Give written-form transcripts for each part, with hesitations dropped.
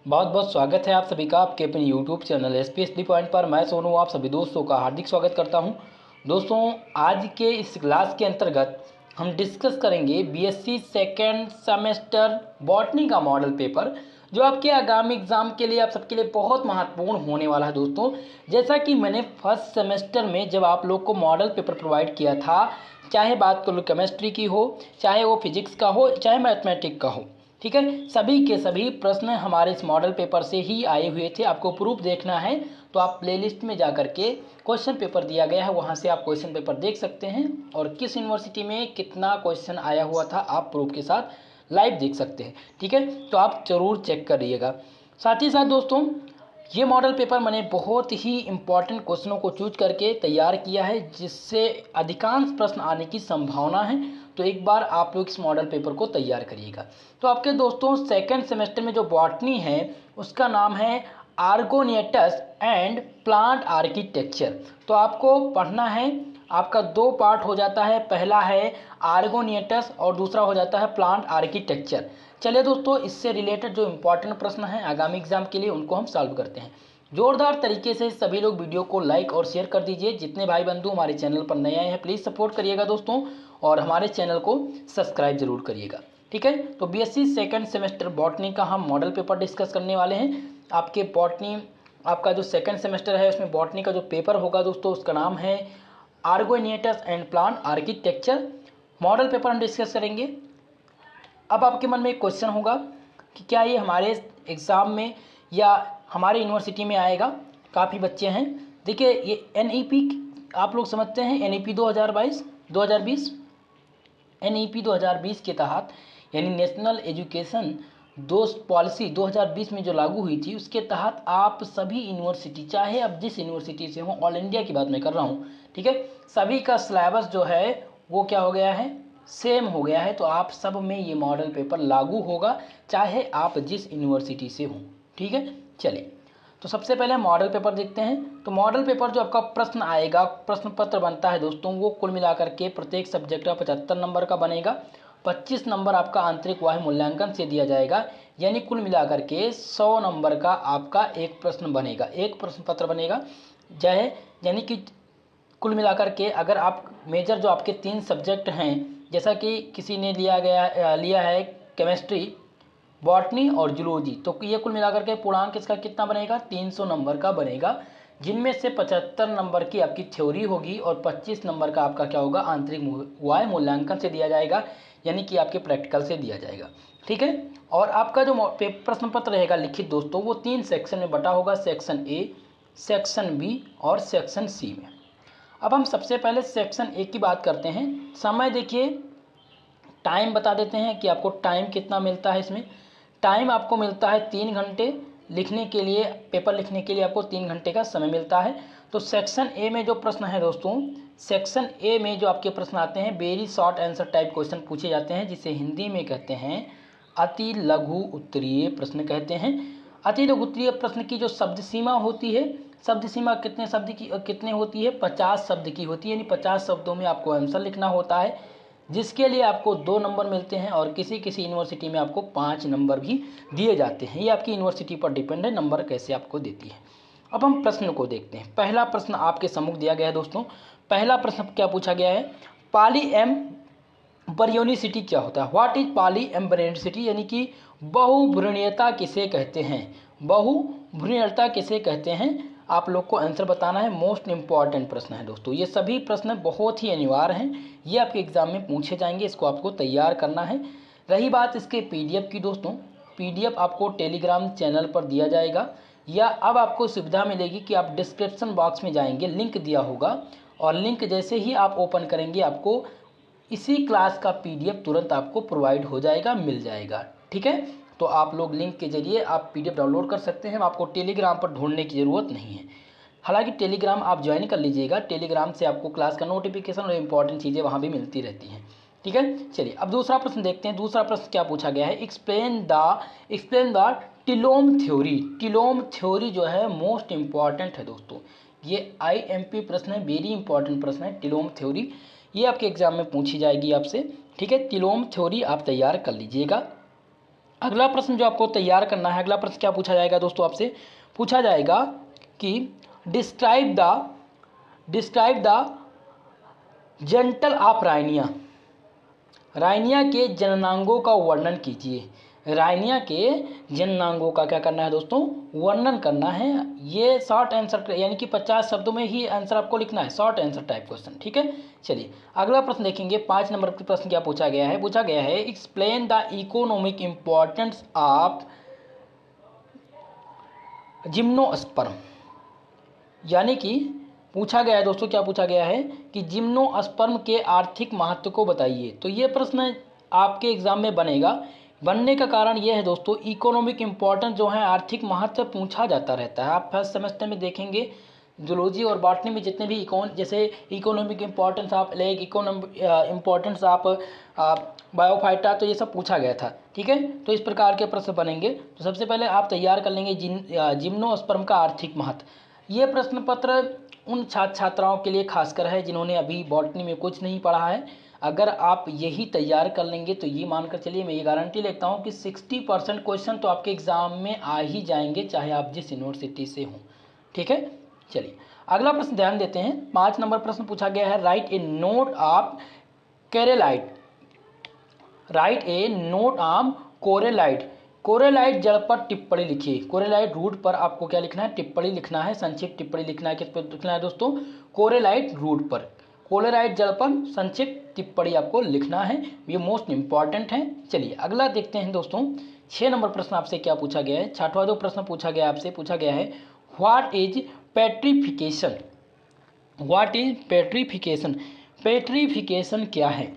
बहुत बहुत स्वागत है आप सभी का आपके अपने यूट्यूब चैनल एसपीएसडी पॉइंट पर। मैं सोनू आप सभी दोस्तों का हार्दिक स्वागत करता हूं। दोस्तों, आज के इस क्लास के अंतर्गत हम डिस्कस करेंगे बीएससी सेकेंड सेमेस्टर बॉटनी का मॉडल पेपर, जो आपके आगामी एग्जाम के लिए आप सबके लिए बहुत महत्वपूर्ण होने वाला है। दोस्तों, जैसा कि मैंने फर्स्ट सेमेस्टर में जब आप लोग को मॉडल पेपर प्रोवाइड किया था, चाहे बात कर लो केमिस्ट्री की हो, चाहे वो फिजिक्स का हो, चाहे मैथमेटिक का हो, ठीक है, सभी के सभी प्रश्न हमारे इस मॉडल पेपर से ही आए हुए थे। आपको प्रूफ देखना है तो आप प्लेलिस्ट में जा करके क्वेश्चन पेपर दिया गया है, वहाँ से आप क्वेश्चन पेपर देख सकते हैं और किस यूनिवर्सिटी में कितना क्वेश्चन आया हुआ था आप प्रूफ के साथ लाइव देख सकते हैं। ठीक है, तो आप ज़रूर चेक करिएगा। साथ ही साथ दोस्तों, ये मॉडल पेपर मैंने बहुत ही इम्पॉर्टेंट क्वेश्चनों को चूज करके तैयार किया है, जिससे अधिकांश प्रश्न आने की संभावना है। तो एक बार आप लोग इस मॉडल पेपर को तैयार करिएगा। तो आपके दोस्तों, सेकंड सेमेस्टर में जो बॉटनी है उसका नाम है आर्गोनियटस एंड प्लांट आर्किटेक्चर। तो आपको पढ़ना है, आपका दो पार्ट हो जाता है, पहला है आर्गोनियटस और दूसरा हो जाता है प्लांट आर्किटेक्चर। चलिए दोस्तों, इससे रिलेटेड जो इम्पोर्टेंट प्रश्न हैं आगामी एग्जाम के लिए उनको हम सॉल्व करते हैं। जोरदार तरीके से सभी लोग वीडियो को लाइक और शेयर कर दीजिए। जितने भाई बंधु हमारे चैनल पर नए आए हैं प्लीज़ सपोर्ट करिएगा दोस्तों, और हमारे चैनल को सब्सक्राइब जरूर करिएगा। ठीक है, तो बीएससी सेकंड सेमेस्टर बॉटनी का हम मॉडल पेपर डिस्कस करने वाले हैं। आपके बॉटनी, आपका जो सेकंड सेमेस्टर है उसमें बॉटनी का जो पेपर होगा दोस्तों, उसका नाम है आर्गोनियटस and plant architecture. Model paper हम डिस्कस करेंगे। अब आपके मन में एक क्वेश्चन होगा कि क्या ये हमारे एग्ज़ाम में या हमारे यूनिवर्सिटी में आएगा। काफ़ी बच्चे हैं। देखिए, ये एनईपी आप लोग समझते हैं, एनईपी 2020 एनईपी 2020 के तहत, यानी नेशनल एजुकेशन पॉलिसी 2020 में जो लागू हुई थी, उसके तहत आप सभी यूनिवर्सिटी, चाहे अब जिस यूनिवर्सिटी से हो, ऑल इंडिया की बात मैं कर रहा हूँ, ठीक है, सभी का सिलेबस जो है वो क्या हो गया है, सेम हो गया है। तो आप सब में ये मॉडल पेपर लागू होगा, चाहे आप जिस यूनिवर्सिटी से हो। ठीक है, चलिए तो सबसे पहले मॉडल पेपर देखते हैं। तो मॉडल पेपर जो आपका प्रश्न आएगा, प्रश्न पत्र बनता है दोस्तों, वो कुल मिलाकर के प्रत्येक सब्जेक्ट का 75 नंबर का बनेगा। 25 नंबर आपका आंतरिक वायु मूल्यांकन से दिया जाएगा, यानी कुल मिलाकर के 100 नंबर का आपका एक प्रश्न बनेगा, एक प्रश्न पत्र बनेगा। चाहे यानी कि कुल मिलाकर के अगर आप मेजर जो आपके 3 सब्जेक्ट हैं, जैसा कि किसी ने लिया है केमिस्ट्री, बॉटनी और जूलॉजी, तो ये कुल मिलाकर के पूर्णांक इसका कितना बनेगा, 300 नंबर का बनेगा, जिनमें से 75 नंबर की आपकी थ्योरी होगी और 25 नंबर का आपका क्या होगा, आंतरिक वायु मूल्यांकन से दिया जाएगा, यानी कि आपके प्रैक्टिकल से दिया जाएगा। ठीक है, और आपका जो प्रश्न पत्र रहेगा लिखित दोस्तों, वो 3 सेक्शन में बटा होगा, सेक्शन ए, सेक्शन बी और सेक्शन सी में। अब हम सबसे पहले सेक्शन ए की बात करते हैं। समय देखिए, टाइम बता देते हैं कि आपको टाइम कितना मिलता है। इसमें टाइम आपको मिलता है 3 घंटे लिखने के लिए, पेपर लिखने के लिए आपको 3 घंटे का समय मिलता है। तो सेक्शन ए में जो प्रश्न है दोस्तों, सेक्शन ए में जो आपके प्रश्न आते हैं, very short answer type question पूछे जाते हैं, जिसे हिंदी में कहते हैं अति लघु उत्तरीय प्रश्न कहते हैं। अति लघु उत्तरीय प्रश्न की जो शब्द सीमा होती है, शब्द सीमा कितने होती है, 50 शब्द की होती है, यानी 50 शब्दों में आपको आंसर लिखना होता है, जिसके लिए आपको 2 नंबर मिलते हैं और किसी किसी यूनिवर्सिटी में आपको 5 नंबर भी दिए जाते हैं। ये आपकी यूनिवर्सिटी पर डिपेंड है, नंबर कैसे आपको देती है। अब हम प्रश्न को देखते हैं। पहला प्रश्न आपके सम्मुख दिया गया है दोस्तों। पहला प्रश्न क्या पूछा गया है, पॉली एम्ब्रियोनिसिटी क्या होता है, व्हाट इज पॉली एम्ब्रियोनिसिटी, यानी कि बहुभ्रूणीयता किसे कहते हैं, बहुभ्रूणीयता किसे कहते हैं, आप लोग को आंसर बताना है। मोस्ट इंपॉर्टेंट प्रश्न है दोस्तों, ये सभी प्रश्न बहुत ही अनिवार्य हैं, ये आपके एग्जाम में पूछे जाएंगे, इसको आपको तैयार करना है। रही बात इसके पीडीएफ की दोस्तों, पीडीएफ आपको टेलीग्राम चैनल पर दिया जाएगा, या अब आपको सुविधा मिलेगी कि आप डिस्क्रिप्शन बॉक्स में जाएंगे, लिंक दिया होगा, और लिंक जैसे ही आप ओपन करेंगे आपको इसी क्लास का पीडीएफ तुरंत आपको प्रोवाइड हो जाएगा, मिल जाएगा। ठीक है, तो आप लोग लिंक के जरिए आप पीडीएफ डाउनलोड कर सकते हैं, आपको टेलीग्राम पर ढूंढने की ज़रूरत नहीं है। हालांकि टेलीग्राम आप ज्वाइन कर लीजिएगा, टेलीग्राम से आपको क्लास का नोटिफिकेशन और इम्पॉर्टेंट चीज़ें वहाँ भी मिलती रहती हैं। ठीक है, चलिए अब दूसरा प्रश्न देखते हैं। दूसरा प्रश्न क्या पूछा गया है, एक्सप्लेन द टिलोम थ्योरी। टिलोम थ्योरी जो है मोस्ट इम्पॉर्टेंट है दोस्तों, ये आईएमपी प्रश्न है, वेरी इंपॉर्टेंट प्रश्न है। टिलोम थ्योरी ये आपके एग्जाम में पूछी जाएगी आपसे। ठीक है, टिलोम थ्योरी आप तैयार कर लीजिएगा। अगला प्रश्न जो आपको तैयार करना है, अगला प्रश्न क्या पूछा जाएगा दोस्तों, आपसे पूछा जाएगा कि describe the gentle of Rhynia. Rhynia के जननांगों का वर्णन कीजिए। राइनिया के जननांगों का क्या करना है दोस्तों, वर्णन करना है। ये शॉर्ट आंसर यानी कि 50 शब्दों में ही आंसर आपको लिखना है, शॉर्ट आंसर टाइप क्वेश्चन, ठीक है। चलिए अगला प्रश्न देखेंगे, 5 नंबर का प्रश्न क्या पूछा गया है। पूछा गया है explain the economic importance of gymnosperm. यानी कि पूछा गया है दोस्तों, क्या पूछा गया है कि जिम्नोस्पर्म के आर्थिक महत्व को बताइए। तो ये प्रश्न आपके एग्जाम में बनेगा। बनने का कारण ये है दोस्तों, इकोनॉमिक इम्पोर्टेंस जो है, आर्थिक महत्व पूछा जाता रहता है। आप फर्स्ट सेमेस्टर में देखेंगे जूलॉजी और बॉटनी में जितने भी जैसे economic importance of leg, economic importance of Bryophyta, तो ये सब पूछा गया था, ठीक है। तो इस प्रकार के प्रश्न बनेंगे। तो सबसे पहले आप तैयार कर लेंगे जिम्नोस्पर्म का आर्थिक महत्व। ये प्रश्न पत्र उन छात्र छात्राओं के लिए खासकर है जिन्होंने अभी बॉटनी में कुछ नहीं पढ़ा है। अगर आप यही तैयार कर लेंगे तो ये मानकर चलिए, मैं ये गारंटी लेता हूँ कि 60% क्वेश्चन तो आपके एग्जाम में आ ही जाएंगे, चाहे आप जिस यूनिवर्सिटी से हों, ठीक है। चलिए अगला प्रश्न ध्यान देते हैं। 5 नंबर प्रश्न पूछा गया है, write a note of coralloid. Write a note on coralloid. Coralloid जड़ पर टिप्पणी लिखिए। कोरेलाइट रूट पर आपको क्या लिखना है, टिप्पणी लिखना है, संक्षिप्त टिप्पणी लिखना है। किस पर लिखना है दोस्तों, कोरेलाइट रूट पर। कोरेलाइट जड़ पर संक्षिप्त टिप्पणी आपको लिखना है, ये मोस्ट इंपॉर्टेंट है। चलिए अगला देखते हैं दोस्तों, 6 नंबर प्रश्न आपसे क्या पूछा गया है। 6वां जो प्रश्न पूछा गया आपसे, पूछा गया है what is petrification. What is petrification. Petrification क्या है,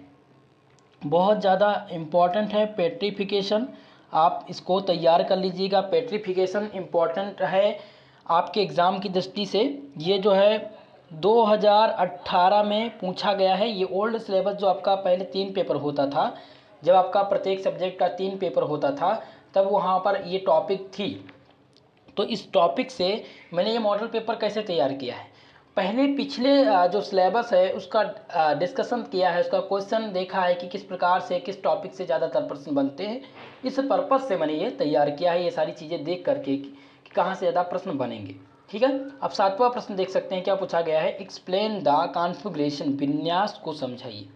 बहुत ज़्यादा इम्पॉर्टेंट है पेट्रिफिकेशन। आप इसको तैयार कर लीजिएगा। पेट्रिफिकेशन इम्पॉर्टेंट है आपके एग्ज़ाम की दृष्टि से। ये जो है 2018 में पूछा गया है। ये ओल्ड सिलेबस जो आपका पहले 3 पेपर होता था, जब आपका प्रत्येक सब्जेक्ट का 3 पेपर होता था, तब वहाँ पर ये टॉपिक थी। तो इस टॉपिक से मैंने ये मॉडल पेपर कैसे तैयार किया है, पहले पिछले जो सिलेबस है उसका डिस्कशन किया है, उसका क्वेश्चन देखा है कि किस प्रकार से, किस टॉपिक से ज़्यादातर प्रश्न बनते हैं। इस पर्पज़ से मैंने ये तैयार किया है, ये सारी चीज़ें देख करके कि कहाँ से ज़्यादा प्रश्न बनेंगे, ठीक है। अब 7वां प्रश्न देख सकते हैं, क्या पूछा गया है, एक्सप्लेन द कॉन्फ़िगरेशन। विन्यास को समझाइए।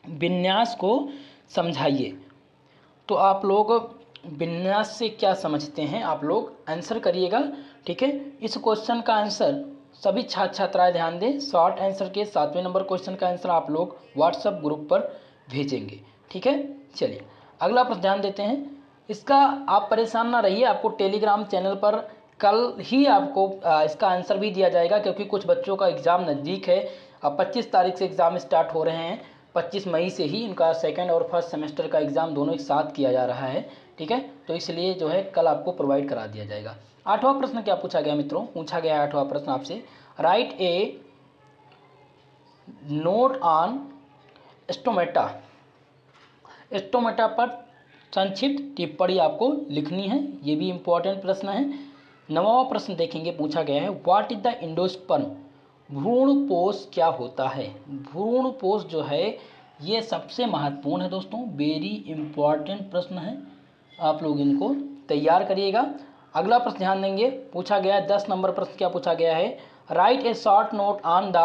विन्यास को समझाइए। तो आप लोग विन्यास से क्या समझते हैं, आप लोग आंसर करिएगा, ठीक है। इस क्वेश्चन का आंसर सभी छात्र छात्राएं ध्यान दें, शॉर्ट आंसर के 7वें नंबर क्वेश्चन का आंसर आप लोग व्हाट्सएप ग्रुप पर भेजेंगे, ठीक है। चलिए अगला प्रश्न ध्यान देते हैं। इसका आप परेशान ना रहिए, आपको टेलीग्राम चैनल पर कल ही आपको इसका आंसर भी दिया जाएगा, क्योंकि कुछ बच्चों का एग्ज़ाम नज़दीक है। अब 25 तारीख से एग्ज़ाम स्टार्ट हो रहे हैं, 25 मई से ही इनका सेकेंड और फर्स्ट सेमेस्टर का एग्ज़ाम दोनों एक साथ किया जा रहा है, ठीक है। तो इसलिए जो है कल आपको प्रोवाइड करा दिया जाएगा। 8वां प्रश्न क्या पूछा गया मित्रों, पूछा गया 8वां प्रश्न आपसे, right a note on stomata. Stomata पर संक्षिप्त टिप्पणी आपको लिखनी है, ये भी इम्पोर्टेंट प्रश्न है। 9वां प्रश्न देखेंगे, पूछा गया है व्हाट इज द एंडोस्पर्म। भ्रूणपोष क्या होता है। भ्रूणपोष जो है ये सबसे महत्वपूर्ण है दोस्तों, वेरी इंपॉर्टेंट प्रश्न है, आप लोग इनको तैयार करिएगा। अगला प्रश्न ध्यान देंगे, पूछा गया है 10 नंबर प्रश्न क्या पूछा गया है, write A short note on the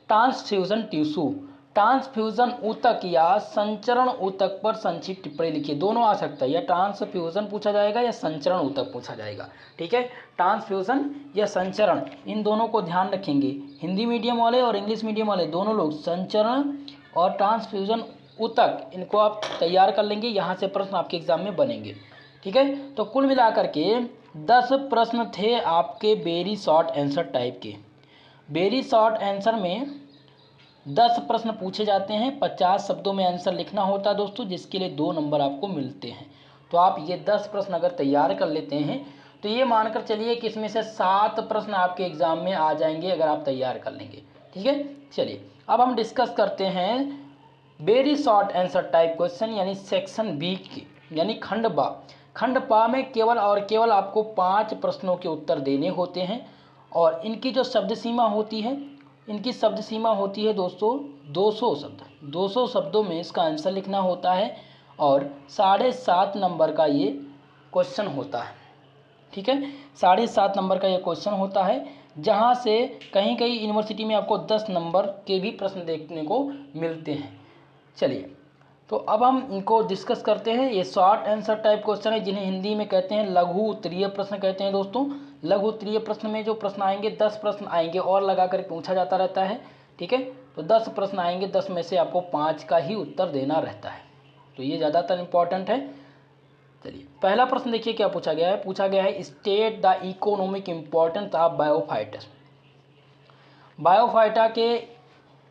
transfusion tissue. Transfusion ऊतक या संचरण ऊतक पर संक्षिप्त टिप्पणी लिखिए। दोनों आ सकता है, या ट्रांसफ्यूजन पूछा जाएगा या संचरण ऊतक पूछा जाएगा, ठीक है। ट्रांसफ्यूजन या संचरण, इन दोनों को ध्यान रखेंगे। हिंदी मीडियम वाले और इंग्लिश मीडियम वाले दोनों लोग संचरण और ट्रांसफ्यूजन ऊतक, इनको आप तैयार कर लेंगे, यहाँ से प्रश्न आपके एग्जाम में बनेंगे, ठीक है। तो कुल मिलाकर के 10 प्रश्न थे आपके वेरी शॉर्ट आंसर टाइप के। वेरी शॉर्ट आंसर में 10 प्रश्न पूछे जाते हैं, 50 शब्दों में आंसर लिखना होता है दोस्तों, जिसके लिए 2 नंबर आपको मिलते हैं। तो आप ये 10 प्रश्न अगर तैयार कर लेते हैं तो ये मानकर चलिए कि इसमें से 7 प्रश्न आपके एग्जाम में आ जाएंगे अगर आप तैयार कर लेंगे, ठीक है। चलिए अब हम डिस्कस करते हैं very short answer type question, यानी सेक्शन बी की, यानी खंड बा। खंड बा में केवल और केवल आपको 5 प्रश्नों के उत्तर देने होते हैं, और इनकी जो शब्द सीमा होती है, इनकी शब्द सीमा होती है दोस्तों 200 शब्द। 200 शब्दों में इसका आंसर लिखना होता है, और 7.5 नंबर का ये क्वेश्चन होता है। ठीक है, 7.5 नंबर का ये क्वेश्चन होता है, जहाँ से कहीं कहीं यूनिवर्सिटी में आपको 10 नंबर के भी प्रश्न देखने को मिलते हैं। चलिए, तो अब हम इनको डिस्कस करते हैं। ये शॉर्ट आंसर टाइप क्वेश्चन है, जिन्हें हिंदी में कहते हैं लघु उत्तरीय प्रश्न कहते हैं दोस्तों। लघु उत्तरीय प्रश्न में जो प्रश्न आएंगे 10 प्रश्न आएंगे और लगा कर पूछा जाता रहता है। ठीक है, तो 10 प्रश्न आएंगे, 10 में से आपको 5 का ही उत्तर देना रहता है, तो ये ज़्यादातर इंपॉर्टेंट है। चलिए, पहला प्रश्न देखिए क्या पूछा गया है। पूछा गया है state the economic importance of बायोफाइटर। बायोफाइटा के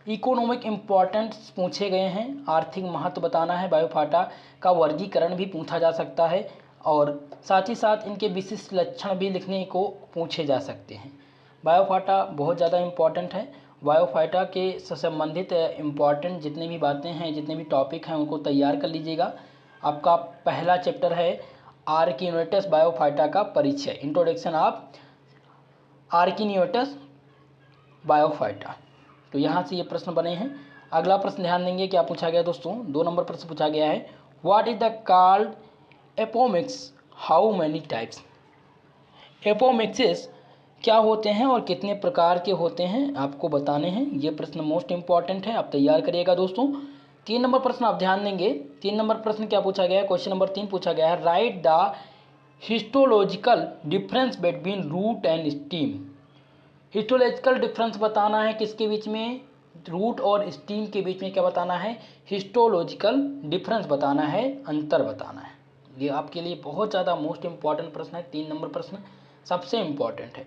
इकोनॉमिक इम्पोर्टेंस पूछे गए हैं, आर्थिक महत्व बताना है। बायोफाइटा का वर्गीकरण भी पूछा जा सकता है और साथ ही साथ इनके विशिष्ट लक्षण भी लिखने को पूछे जा सकते हैं। बायोफाइटा बहुत ज़्यादा इम्पॉर्टेंट है। बायोफाइटा के से संबंधित इम्पॉर्टेंट जितने भी बातें हैं, जितने भी टॉपिक हैं, उनको तैयार कर लीजिएगा। आपका पहला चैप्टर है आर्किन्यूटेस बायोफाइटा का परिचय, इंट्रोडक्शन ऑफ आर्किन्यूटेस बायोफाइटा। तो यहाँ से ये प्रश्न बने हैं। अगला प्रश्न ध्यान देंगे क्या पूछा गया दोस्तों। 2 नंबर प्रश्न पूछा गया है, what is the called apomixis, how many types. Apomixes क्या होते हैं और कितने प्रकार के होते हैं, आपको बताने हैं। ये प्रश्न मोस्ट इंपॉर्टेंट है, आप तैयार करिएगा दोस्तों। 3 नंबर प्रश्न आप ध्यान देंगे। 3 नंबर प्रश्न क्या पूछा गया है, क्वेश्चन नंबर 3 पूछा गया है, write the histological difference between root and stem. Histological difference बताना है किसके बीच में, रूट और स्टीम के बीच में क्या बताना है, हिस्टोलॉजिकल डिफरेंस बताना है, अंतर बताना है। ये आपके लिए बहुत ज़्यादा मोस्ट इंपॉर्टेंट प्रश्न है। 3 नंबर प्रश्न सबसे इंपॉर्टेंट है।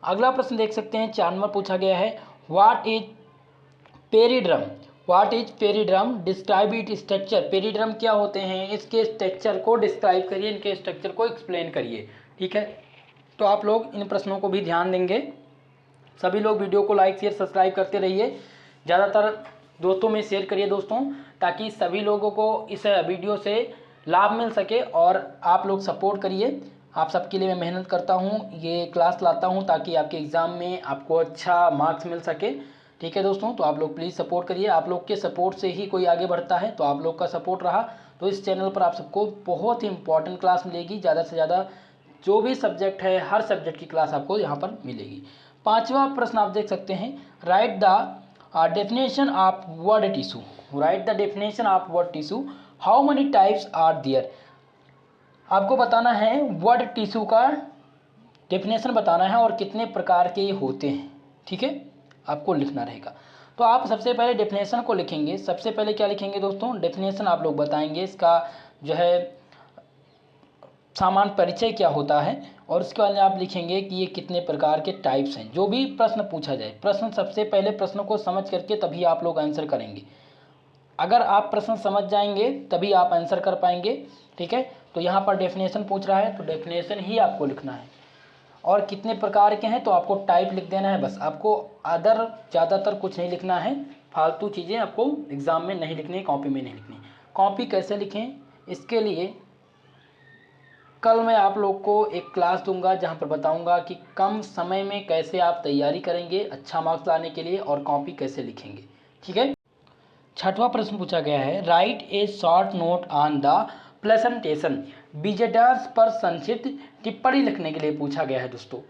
अगला प्रश्न देख सकते हैं, 4 नंबर पूछा गया है, what is periderm. What is periderm, describe it structure. Periderm क्या होते हैं, इसके स्ट्रक्चर को डिस्क्राइब करिए, इनके स्ट्रक्चर को एक्सप्लेन करिए। ठीक है, तो आप लोग इन प्रश्नों को भी ध्यान देंगे। सभी लोग वीडियो को लाइक शेयर सब्सक्राइब करते रहिए, ज़्यादातर दोस्तों में शेयर करिए दोस्तों, ताकि सभी लोगों को इस वीडियो से लाभ मिल सके और आप लोग सपोर्ट करिए। आप सबके लिए मैं मेहनत करता हूँ, ये क्लास लाता हूँ ताकि आपके एग्ज़ाम में आपको अच्छा मार्क्स मिल सके। ठीक है दोस्तों, तो आप लोग प्लीज़ सपोर्ट करिए। आप लोग के सपोर्ट से ही कोई आगे बढ़ता है, तो आप लोग का सपोर्ट रहा तो इस चैनल पर आप सबको बहुत ही इंपॉर्टेंट क्लास मिलेगी। ज़्यादा से ज़्यादा जो भी सब्जेक्ट है, हर सब्जेक्ट की क्लास आपको यहाँ पर मिलेगी। 5वां प्रश्न आप देख सकते हैं, write the definition of word tissue. Write the definition of word tissue, how many types are there. आपको बताना है वर्ड टिश्यू का डेफिनेशन बताना है और कितने प्रकार के ये होते हैं। ठीक है, आपको लिखना रहेगा। तो आप सबसे पहले डेफिनेशन को लिखेंगे। सबसे पहले क्या लिखेंगे दोस्तों, डेफिनेशन आप लोग बताएंगे, इसका जो है सामान्य परिचय क्या होता है, और उसके बाद आप लिखेंगे कि ये कितने प्रकार के टाइप्स हैं। जो भी प्रश्न पूछा जाए, प्रश्न सबसे पहले प्रश्न को समझ करके तभी आप लोग आंसर करेंगे। अगर आप प्रश्न समझ जाएंगे तभी आप आंसर कर पाएंगे। ठीक है, तो यहाँ पर डेफिनेशन पूछ रहा है तो डेफिनेशन ही आपको लिखना है, और कितने प्रकार के हैं तो आपको टाइप लिख देना है बस। आपको अदर ज़्यादातर कुछ नहीं लिखना है, फालतू चीज़ें आपको एग्ज़ाम में नहीं लिखनी, कॉपी में नहीं लिखनी। कॉपी कैसे लिखें, इसके लिए कल मैं आप लोग को एक क्लास दूंगा जहां पर बताऊंगा कि कम समय में कैसे आप तैयारी करेंगे अच्छा मार्क्स लाने के लिए, और कॉपी कैसे लिखेंगे। ठीक है, 6वां प्रश्न पूछा गया है, write A short note on the presentation. Visitors पर संक्षिप्त टिप्पणी लिखने के लिए पूछा गया है दोस्तों।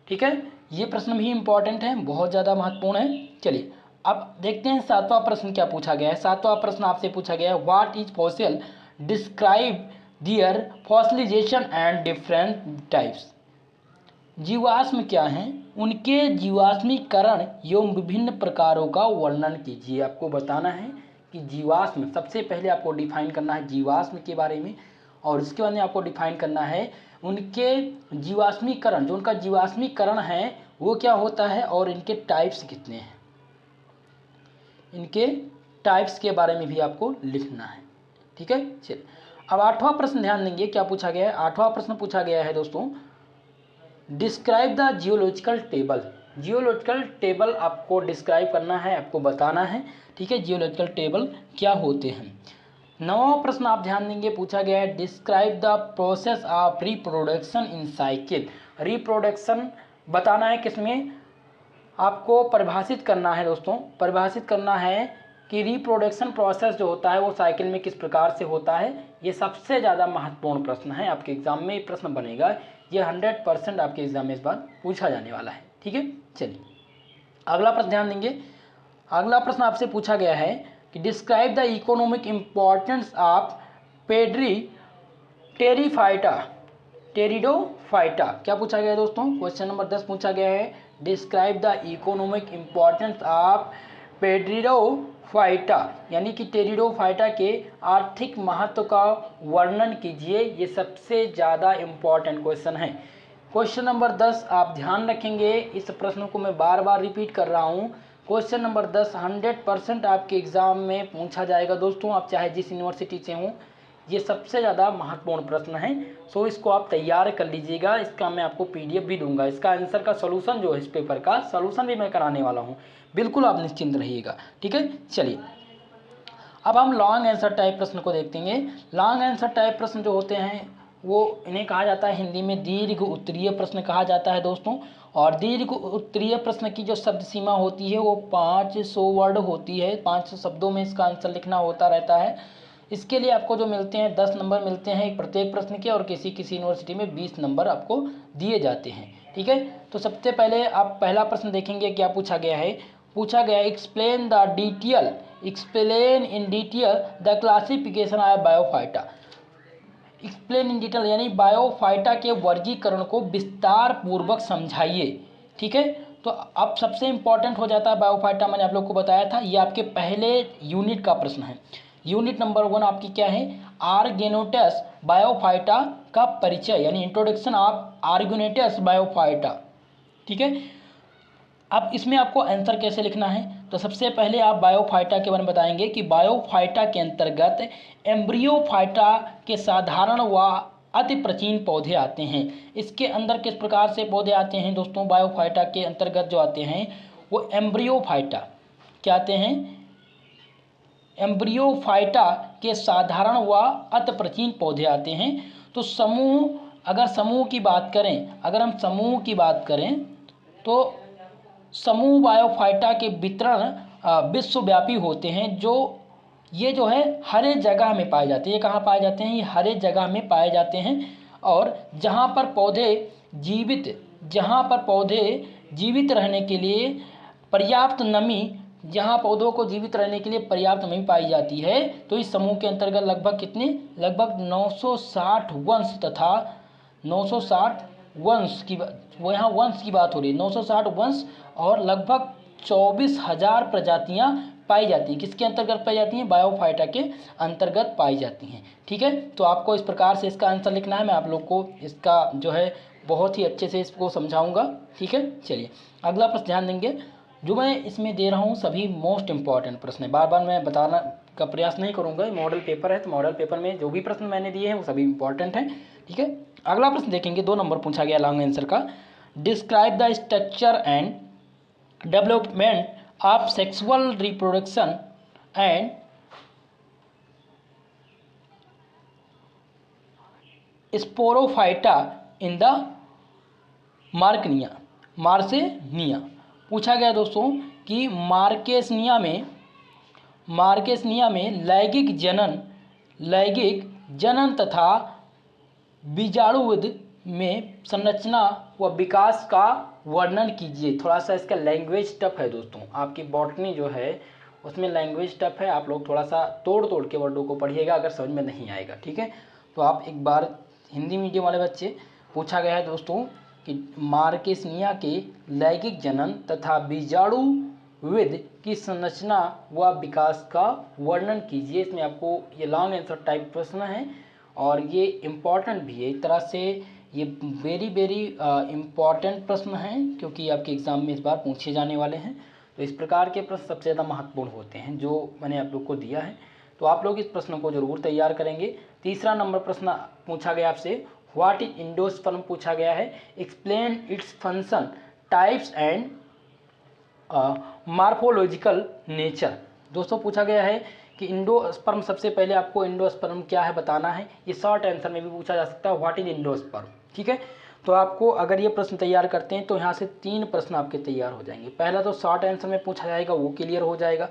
ठीक है, ये प्रश्न भी इंपॉर्टेंट है, बहुत ज़्यादा महत्वपूर्ण है। चलिए अब देखते हैं 7वां प्रश्न क्या पूछा गया है। 7वां प्रश्न आपसे पूछा गया है, what is fossil, describe their fossilization and different types. जीवाश्म क्या हैं, उनके जीवाश्मीकरण एवं विभिन्न प्रकारों का वर्णन कीजिए। आपको बताना है कि जीवाश्म, सबसे पहले आपको डिफाइन करना है जीवाश्म के बारे में, और उसके बाद में आपको डिफाइन करना है उनके जीवाश्मीकरण, जो उनका जीवाश्मीकरण है वो क्या होता है, और इनके टाइप्स कितने हैं। इनके टाइप्स के बारे में भी आपको लिखना है। ठीक है, चलिए अब 8वां प्रश्न ध्यान देंगे क्या पूछा गया है। 8वां प्रश्न पूछा गया है दोस्तों, describe the geological table. Geological table आपको डिस्क्राइब करना है, आपको बताना है। ठीक है, जियोलॉजिकल टेबल क्या होते हैं। 9वां प्रश्न आप ध्यान देंगे पूछा गया है, describe the process of reproduction in cycle. Reproduction बताना है किसमें, आपको परिभाषित करना है दोस्तों, परिभाषित करना है कि रिप्रोडक्शन प्रोसेस जो होता है वो साइकिल में किस प्रकार से होता है। ये सबसे ज़्यादा महत्वपूर्ण प्रश्न है, आपके एग्जाम में ये प्रश्न बनेगा। ये 100% आपके एग्जाम में इस बार पूछा जाने वाला है। ठीक है, चलिए अगला प्रश्न ध्यान देंगे। अगला प्रश्न आपसे पूछा गया है कि describe the economic importance of pteridophyta. क्या पूछा गया है दोस्तों? क्वेश्चन नंबर 10 पूछा गया है, describe the economic importance of pteridophyta, यानी कि टेरिडोफाइटा के आर्थिक महत्व का वर्णन कीजिए। ये सबसे ज़्यादा इम्पोर्टेंट क्वेश्चन है। क्वेश्चन नंबर 10 आप ध्यान रखेंगे, इस प्रश्न को मैं बार बार रिपीट कर रहा हूँ। क्वेश्चन नंबर 10 100% आपके एग्जाम में पूछा जाएगा दोस्तों, आप चाहे जिस यूनिवर्सिटी से हों। ये सबसे ज़्यादा महत्वपूर्ण प्रश्न है, सो इसको आप तैयार कर लीजिएगा। इसका मैं आपको PDF भी दूंगा, इसका आंसर का सोल्यूशन जो है, इस पेपर का सोल्यूशन भी मैं कराने वाला हूँ, बिल्कुल आप निश्चिंत रहिएगा। ठीक है, चलिए अब हम लॉन्ग आंसर टाइप प्रश्न को देखते हैं। लॉन्ग आंसर टाइप प्रश्न जो होते हैं वो इन्हें कहा जाता है हिंदी में दीर्घ उत्तरीय प्रश्न कहा जाता है दोस्तों। और दीर्घ उत्तरीय प्रश्न की जो शब्द सीमा होती है वो 500 वर्ड होती है, 500 शब्दों में इसका आंसर लिखना होता रहता है। इसके लिए आपको जो मिलते हैं 10 नंबर मिलते हैं प्रत्येक प्रश्न के, और किसी किसी यूनिवर्सिटी में 20 नंबर आपको दिए जाते हैं। ठीक है, तो सबसे पहले आप पहला प्रश्न देखेंगे, क्या पूछा गया है। पूछा गया explain in detail the classification of Bryophyta. Explain in detail यानी बायोफाइटा के वर्गीकरण को विस्तार पूर्वक समझाइए। ठीक है, तो अब सबसे इंपॉर्टेंट हो जाता है बायोफाइटा, मैंने आप लोग को बताया था, ये आपके पहले यूनिट का प्रश्न है। यूनिट नंबर 1 आपकी क्या है, आर्गेनोटस बायोफाइटा का परिचय, यानी इंट्रोडक्शन ऑफ आर्गेनोटस बायोफाइटा। ठीक है, अब इसमें आपको आंसर कैसे लिखना है, तो सबसे पहले आप बायोफाइटा के बारे में बताएंगे कि बायोफाइटा के अंतर्गत एम्ब्रियोफाइटा के साधारण व अति प्राचीन पौधे आते हैं। इसके अंदर किस प्रकार से पौधे आते हैं दोस्तों, बायोफाइटा के अंतर्गत जो आते हैं वो एम्ब्रियोफाइटा, क्या आते हैं, एम्ब्रियोफाइटा के साधारण व अति प्राचीन पौधे आते हैं। तो समूह, अगर समूह की बात करें, अगर हम समूह की बात करें तो समूह बायोफाइटा के वितरण विश्वव्यापी होते हैं। जो ये जो है हरे जगह में पाए जाते हैं। ये कहाँ पाए जाते हैं, ये हरे जगह में पाए जाते हैं। और जहाँ पर पौधे जीवित रहने के लिए पर्याप्त नमी, जहाँ पौधों को जीवित रहने के लिए पर्याप्त नमी पाई जाती है, तो इस समूह के अंतर्गत लगभग कितने, लगभग 960 वंश तथा 960 वंश की, वो यहाँ वंश की बात हो रही है, 960 वंश और लगभग 24,000 प्रजातियाँ पाई जाती हैं। किसके अंतर्गत पाई जाती हैं, बायोफाइटा के अंतर्गत पाई जाती हैं। ठीक है, तो आपको इस प्रकार से इसका आंसर लिखना है। मैं आप लोग को इसका जो है बहुत ही अच्छे से इसको समझाऊंगा। ठीक है, चलिए अगला प्रश्न ध्यान देंगे। जो मैं इसमें दे रहा हूँ सभी मोस्ट इंपॉर्टेंट प्रश्न है, बार बार मैं बताना का प्रयास नहीं करूँगा। मॉडल पेपर है, तो मॉडल पेपर में जो भी प्रश्न मैंने दिए हैं वो सभी इंपॉर्टेंट हैं। ठीक है, अगला प्रश्न देखेंगे, 2 नंबर पूछा गया लॉन्ग आंसर का, describe the structure and development of sexual reproduction and sporophyta in the marchantia. पूछा गया दोस्तों कि मार्केसनिया में लैंगिक जनन तथा बीजाणुविद में संरचना व विकास का वर्णन कीजिए। थोड़ा सा इसका लैंग्वेज टफ है दोस्तों, आपकी बॉटनी जो है उसमें लैंग्वेज टफ है। आप लोग थोड़ा सा तोड़ के वर्डों को पढ़िएगा, अगर समझ में नहीं आएगा। ठीक है, तो आप एक बार, हिंदी मीडियम वाले बच्चे, पूछा गया है दोस्तों कि मार्केसनिया के लैंगिक जनन तथा बीजाणुविद की संरचना व विकास का वर्णन कीजिए। इसमें आपको ये लॉन्ग आंसर टाइप प्रश्न है और ये इम्पॉर्टेंट भी है। एक तरह से ये वेरी इम्पॉर्टेंट प्रश्न हैं, क्योंकि आपके एग्ज़ाम में इस बार पूछे जाने वाले हैं। तो इस प्रकार के प्रश्न सबसे ज़्यादा महत्वपूर्ण होते हैं जो मैंने आप लोग को दिया है। तो आप लोग इस प्रश्न को जरूर तैयार करेंगे। 3 नंबर प्रश्न पूछा गया आपसे, व्हाट इज एंडोस्पर्म पूछा गया है, explain its function, types and morphological nature. दोस्तों पूछा गया है कि एंडोस्पर्म, सबसे पहले आपको एंडोस्पर्म क्या है बताना है। ये शॉर्ट आंसर में भी पूछा जा सकता है, व्हाट इज एंडोस्पर्म। ठीक है, तो आपको अगर ये प्रश्न तैयार करते हैं तो यहाँ से 3 प्रश्न आपके तैयार हो जाएंगे। पहला तो शॉर्ट आंसर में पूछा जाएगा, वो क्लियर हो जाएगा।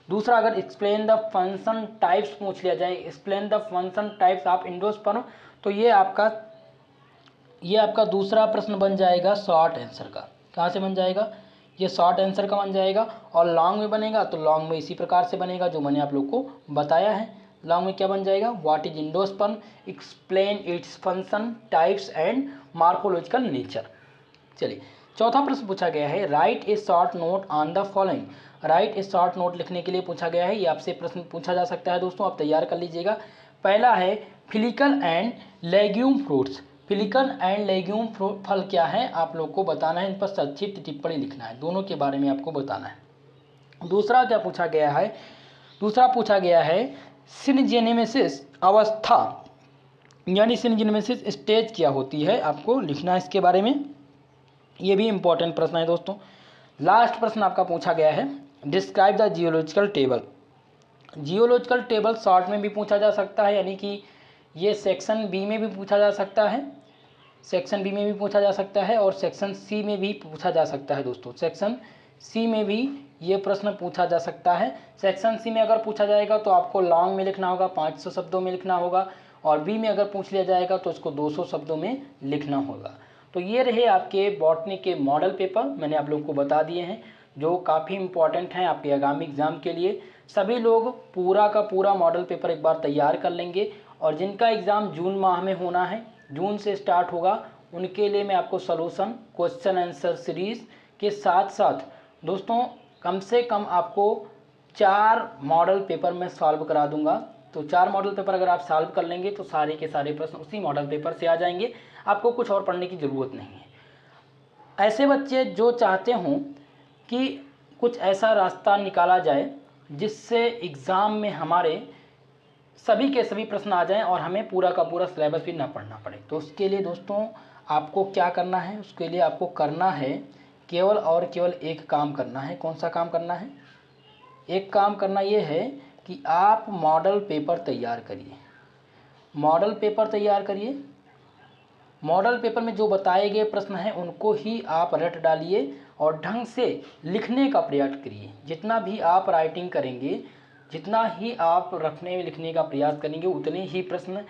दूसरा अगर एक्सप्लेन द फंक्शन टाइप्स पूछ लिया जाए, explain the function types of endosperm, तो ये आपका दूसरा प्रश्न बन जाएगा शॉर्ट आंसर का। कहाँ से बन जाएगा? ये शॉर्ट आंसर का बन जाएगा। और लॉन्ग में बनेगा तो लॉन्ग में इसी प्रकार से बनेगा जो मैंने आप लोग को बताया है। लॉन्ग में क्या बन जाएगा? What is endosperm, explain its function types and morphological nature. चलिए चौथा प्रश्न पूछा गया है, write A short note on the following. Right A short note लिखने के लिए पूछा गया है, ये आपसे प्रश्न पूछा जा सकता है दोस्तों, आप तैयार कर लीजिएगा। पहला है follicle and legume fruits. Follicle and legume फल क्या है आप लोग को बताना है, इन पर संक्षिप्त टिप्पणी लिखना है, दोनों के बारे में आपको बताना है। दूसरा क्या पूछा गया है? दूसरा पूछा गया है सिनजेनेमेसिस अवस्था, यानी सिनजेनेमेसिस स्टेज क्या होती है, आपको लिखना है इसके बारे में। ये भी इंपॉर्टेंट प्रश्न है दोस्तों। लास्ट प्रश्न आपका पूछा गया है, describe the geological table. Geological table short में भी पूछा जा सकता है, यानी कि ये सेक्शन बी में भी पूछा जा सकता है, सेक्शन बी में भी पूछा जा सकता है और सेक्शन सी में भी पूछा जा सकता है दोस्तों। सेक्शन सी में भी ये प्रश्न पूछा जा सकता है। सेक्शन सी में अगर पूछा जाएगा तो आपको लॉन्ग में लिखना होगा, 500 शब्दों में लिखना होगा, और बी में अगर पूछ लिया जाएगा तो इसको 200 शब्दों में लिखना होगा। तो ये रहे आपके बॉटनी के मॉडल पेपर, मैंने आप लोग को बता दिए हैं, जो काफ़ी इंपॉर्टेंट हैं आपके आगामी एग्ज़ाम के लिए। सभी लोग पूरा का पूरा मॉडल पेपर एक बार तैयार कर लेंगे, और जिनका एग्ज़ाम जून माह में होना है, जून से स्टार्ट होगा, उनके लिए मैं आपको सॉल्यूशन क्वेश्चन आंसर सीरीज़ के साथ साथ दोस्तों कम से कम आपको 4 मॉडल पेपर में सॉल्व करा दूंगा। तो 4 मॉडल पेपर अगर आप सॉल्व कर लेंगे तो सारे के सारे प्रश्न उसी मॉडल पेपर से आ जाएंगे, आपको कुछ और पढ़ने की ज़रूरत नहीं है। ऐसे बच्चे जो चाहते हों कि कुछ ऐसा रास्ता निकाला जाए जिससे एग्ज़ाम में हमारे सभी के सभी प्रश्न आ जाएं और हमें पूरा का पूरा सिलेबस भी ना पढ़ना पड़े, तो उसके लिए दोस्तों आपको क्या करना है? उसके लिए आपको करना है केवल और केवल एक काम करना है। कौन सा काम करना है? एक काम करना ये है कि आप मॉडल पेपर तैयार करिए। मॉडल पेपर तैयार करिए। मॉडल पेपर में जो बताए गए प्रश्न हैं उनको ही आप रट डालिए और ढंग से लिखने का प्रयास करिए। जितना भी आप राइटिंग करेंगे, जितना ही आप रखने लिखने का प्रयास करेंगे, उतने ही प्रश्न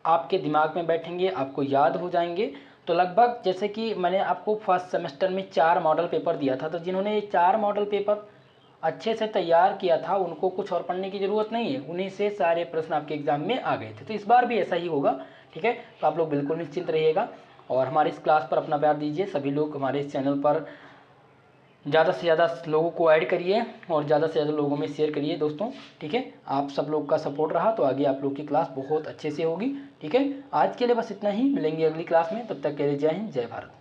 आपके दिमाग में बैठेंगे, आपको याद हो जाएंगे। तो लगभग जैसे कि मैंने आपको फर्स्ट सेमेस्टर में 4 मॉडल पेपर दिया था, तो जिन्होंने ये 4 मॉडल पेपर अच्छे से तैयार किया था उनको कुछ और पढ़ने की ज़रूरत नहीं है, उन्हीं से सारे प्रश्न आपके एग्ज़ाम में आ गए थे। तो इस बार भी ऐसा ही होगा, ठीक है? तो आप लोग बिल्कुल निश्चिंत रहिएगा और हमारी इस क्लास पर अपना प्यार दीजिए। सभी लोग हमारे इस चैनल पर ज़्यादा से ज़्यादा लोगों को ऐड करिए और ज़्यादा से ज़्यादा लोगों में शेयर करिए दोस्तों, ठीक है? आप सब लोग का सपोर्ट रहा तो आगे आप लोग की क्लास बहुत अच्छे से होगी, ठीक है? आज के लिए बस इतना ही, मिलेंगे अगली क्लास में, तब तक के लिए जय हिंद, जय भारत।